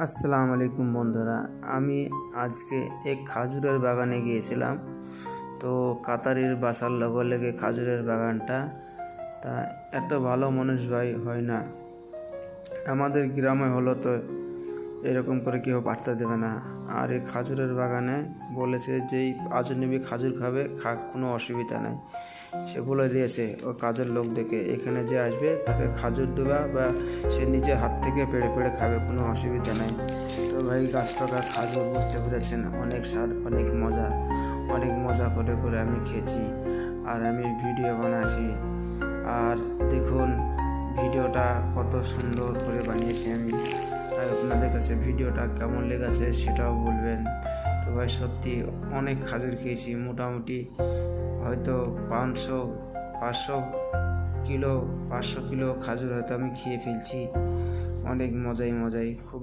আসসালামু আলাইকুম বন্ধুরা, আমি আজকে এক খাজুরের বাগানে গিয়েছিলাম। তো কাতারির বাসার লগে লেগে খাজুরের বাগানটা, তা এত ভালো মানুষ ভাই হয় না। আমাদের গ্রামে হলো তো এরকম করে কেউ পাঠতে দেবে না। আর এই খাজুরের বাগানে বলেছে যেই আজনবী খাজুর খাবে কোনো অসুবিধা নেই। সে বলে দিয়েছে ও কাজের লোক দেখে এখানে যে আসবে তাকে খাজুর দেবা বা সে নিজে হাত থেকে পেড়ে পেড়ে খাবে, কোনো অসুবিধা নেই। তো ভাই গাছ টাকা খাজুর বুঝতে পেরেছেন, অনেক স্বাদ, অনেক মজা করে করে আমি খেয়েছি আর আমি ভিডিও বানাচ্ছি। আর দেখুন ভিডিওটা কত সুন্দর করে বানিয়েছি আমি। আর আপনাদের কাছে ভিডিওটা কেমন লেগেছে সেটাও বলবেন। তো ভাই সত্যি অনেক খাজুর খেয়েছি, মোটামুটি হয়তো 500 কিলো খাজুর হয়তো আমি খেয়ে ফেলছি। অনেক মজাই খুব